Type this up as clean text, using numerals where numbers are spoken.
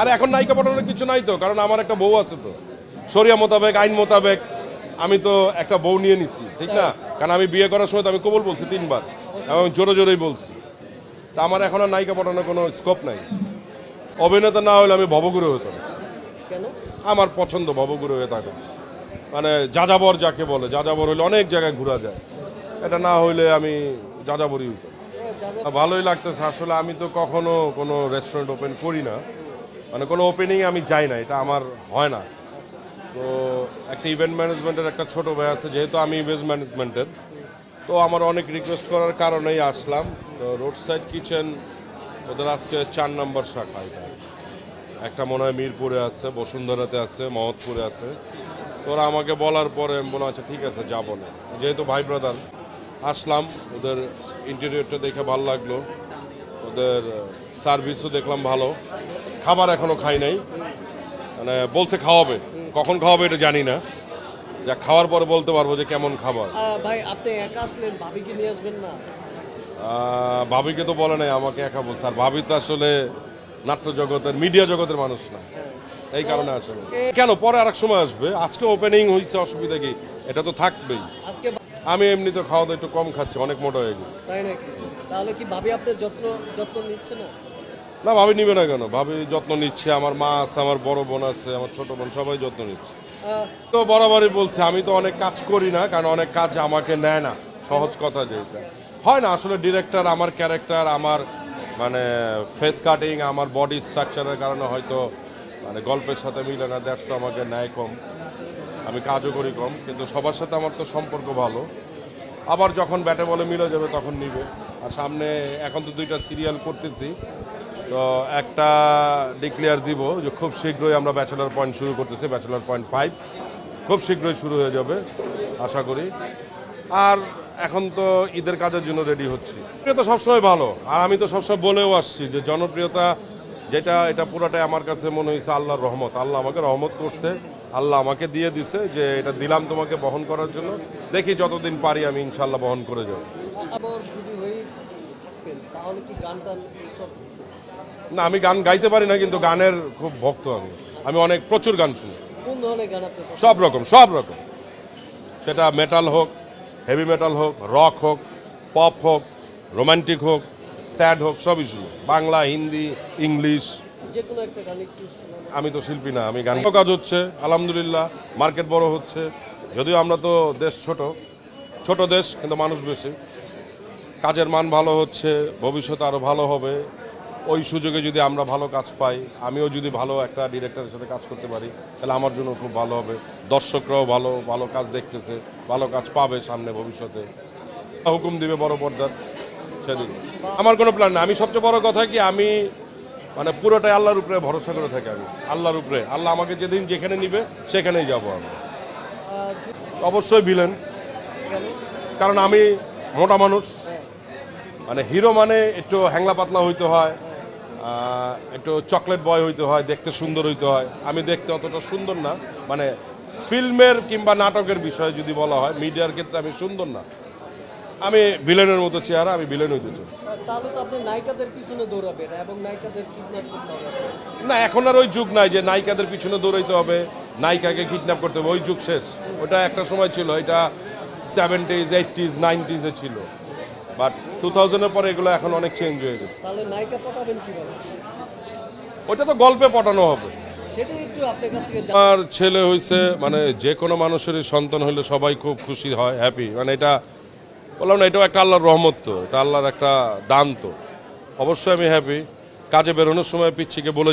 আর এখন নায়িকা পটানোর কিছু নাই তো, কারণ আমার একটা বউ আছে তো, শরিয়া মোতাবেক আইন মোতাবেক আমি তো একটা বউ নিয়ে নিচ্ছি, ঠিক না? কারণ আমি বিয়ে করার সময় তো আমি কবুল বলছি 3 বার এবং জোরে জোরেই বলছি। তা আমার এখন আর নায়িকা পটানোর কোনো স্কোপ নাই। অভিনেতা না হলে আমি ভবগুরু হতো না। আমার পছন্দ ভবগুরু হয়ে থাকে, মানে যাযাবর যাকে বলে, যাযাবর হইলে অনেক জায়গায় ঘোরা যায়, এটা না হইলে আমি যাযাবরই হইতো। ভালোই লাগতেছে আসলে। আমি তো কখনো কোনো রেস্টুরেন্ট ওপেন করি না, মানে কোনো ওপেনিং আমি যাই না, এটা আমার হয় না। তো একটা ইভেন্ট ম্যানেজমেন্টের একটা ছোট ভাই আছে, যেহেতু আমি ইভেন্ট ম্যানেজমেন্টের, তো আমার অনেক রিকোয়েস্ট করার কারণেই আসলাম। তো রোড সাইড কিচেন ওদের আজকে 4 নম্বর শাখা, এটা একটা মনে হয় মিরপুরে আছে, বসুন্ধরাতে আছে, মহৎপুরে আছে। তোরা আমাকে বলার পরে আমি বললাম আচ্ছা ঠিক আছে যাবো না, যেহেতু ভাই ব্রাদার আসলাম। ওদের ইন্টেরিয়রটা দেখে ভালো লাগলো, ওদের সার্ভিসও দেখলাম ভালো। খাবার এখনো খাই নাই, মানে বলছে খাওয়াবে, কখন খাওয়াবে এটা জানি না, যা খাওয়ার পরে বলতে পারবো যে কেমন খাবার। ভাই আপনি একা আসলেন, ভাবিকে নিয়ে আসবেন না? ভাবিকে তো বলে নাই, আমাকে একা বলছে। আর ভাবি তো আসলে নাট্য জগতের, মিডিয়া জগতের মানুষ না, এই কারণে আসলে। কেন পরে আরেক সময় আসবে, আজকে ওপেনিং হয়েছে, অসুবিধা কি? এটা তো থাকবেই। আমি এমনি তো খাওয়া দাওয়া একটু কম খাচ্ছি, অনেক মোটা হয়ে গেছে। তাই নাকি? তাহলে কি ভাবি আপনার যত্ন নিচ্ছে না? না, ভাবি নিবে না কেন? ভাবি যত্ন নিচ্ছে, আমার মা আছে, আমার বড় বোন আছে, আমার ছোট বোন, সবাই যত্ন নিচ্ছে। তো বরাবরই বলছে আমি তো অনেক কাজ করি না, কারণ অনেক কাজ আমাকে নেয় না, সহজ কথা যেটা হয় না আসলে। ডিরেক্টর, আমার ক্যারেক্টার, আমার মানে ফেস কাটিং, আমার বডি স্ট্রাকচারের কারণে হয়তো মানে গল্পের সাথে মিলে না, দ্যাটস আমাকে নেয় কম, আমি কাজও করি কম। কিন্তু সবার সাথে আমার তো সম্পর্ক ভালো, আবার যখন ব্যাটে বলে মিলে যাবে তখন নিবে। আর সামনে এখন তো 2টা সিরিয়াল করতেছি, তো একটা ডিক্লেয়ার দিব যে খুব শীঘ্রই আমরা ব্যাচেলার পয়েন্ট শুরু করতেছি, ব্যাচেলার পয়েন্ট 5 খুব শীঘ্রই শুরু হয়ে যাবে আশা করি। আর এখন তো ঈদের কাজের জন্য রেডি হচ্ছি। প্রিয়তা সবসময় ভালো, আর আমি তো সবসময় বলেও আসছি যে জনপ্রিয়তা যেটা, এটা পুরোটাই আমার কাছে মনে হয়েছে আল্লাহর রহমত। আল্লাহ আমাকে রহমত করছে, আল্লাহ আমাকে দিয়ে দিছে যে এটা দিলাম তোমাকে বহন করার জন্য। দেখি যতদিন পারি আমি ইনশাল্লাহ বহন করে যাব। না, আমি গান গাইতে পারি না, কিন্তু গানের খুব ভক্ত আমি। আমি অনেক প্রচুর গান শুনি, সব রকম, সেটা মেটাল হোক, হেভি মেটাল হোক, রক হোক, পপ হোক, রোমান্টিক হোক, স্যাড হোক, সবই শুনি। বাংলা, হিন্দি, ইংলিশ, যে কোনো একটা গান একটু। আমি তো শিল্পী না, আমি গান। কাজ হচ্ছে আলহামদুলিল্লাহ, মার্কেট বড় হচ্ছে, যদিও আমরা তো দেশ ছোট দেশ, কিন্তু মানুষ বেশি। কাজের মান ভালো হচ্ছে, ভবিষ্যতে আরও ভালো হবে। ওই সুযোগে যদি আমরা ভালো কাজ পাই, আমিও যদি ভালো একটা ডিরেক্টরের সাথে কাজ করতে পারি, তাহলে আমার জন্য খুব ভালো হবে। দর্শকরাও ভালো কাজ দেখতেছে, ভালো কাজ পাবে সামনে ভবিষ্যতে, হুকুম দিবে বড় পর্দার সেদিন। আমার কোনো প্ল্যান না। আমি সবচেয়ে বড় কথা কি, আমি মানে পুরোটাই আল্লাহর উপরে ভরসা করে থাকি। আমি আল্লাহর উপরে, আল্লাহ আমাকে যেদিন যেখানে নিবে সেখানেই যাব আমি। অবশ্যই ভিলেন, কারণ আমি মোটা মানুষ, মানে হিরো মানে একটু হ্যাংলা পাতলা হইতে হয়, একটু চকলেট বয় হইতে হয়, দেখতে সুন্দর হইতে হয়। আমি দেখতে অতটা সুন্দর না, মানে ফিল্মের কিংবা নাটকের বিষয়ে যদি বলা হয়, মিডিয়ার ক্ষেত্রে আমি সুন্দর না। আমি ভিলেনের মতো চেহারা, আমি ভিলেন হইতে চাই। তাহলে তো আপনি নায়িকাদের পিছনে দৌড়াবেন এবং নায়িকাদের কিডন্যাপ করতে হবে। না, এখন আর ওই যুগ নাই যে নায়িকাদের পিছনে দৌড়াইতে হবে, নায়িকাকে কিডন্যাপ করতে হবে, ওই যুগ শেষ। ওটা একটা সময় ছিল, এটা 70s, 80s, 90s ছিল, বাট 2000-এর পরে এগুলো এখন অনেক চেঞ্জ হয়ে গেছে। তাহলে নায়িকা পটাবেন কিভাবে? ওটা তো গল্পে পটানো হবে। সেটাই একটু আপনার কাছ থেকে। আমার ছেলে হয়েছে, মানে যে কোনো মানুষেরই সন্তান হলে সবাই খুব খুশি হয়, হ্যাপি। মানে এটা বললাম না, এটাও একটা আল্লাহর রহমত, তো এটা আল্লাহর একটা দান, তো অবশ্যই আমি হ্যাপি। কাজে বেরোনোর সময় পিচ্ছিকে বলে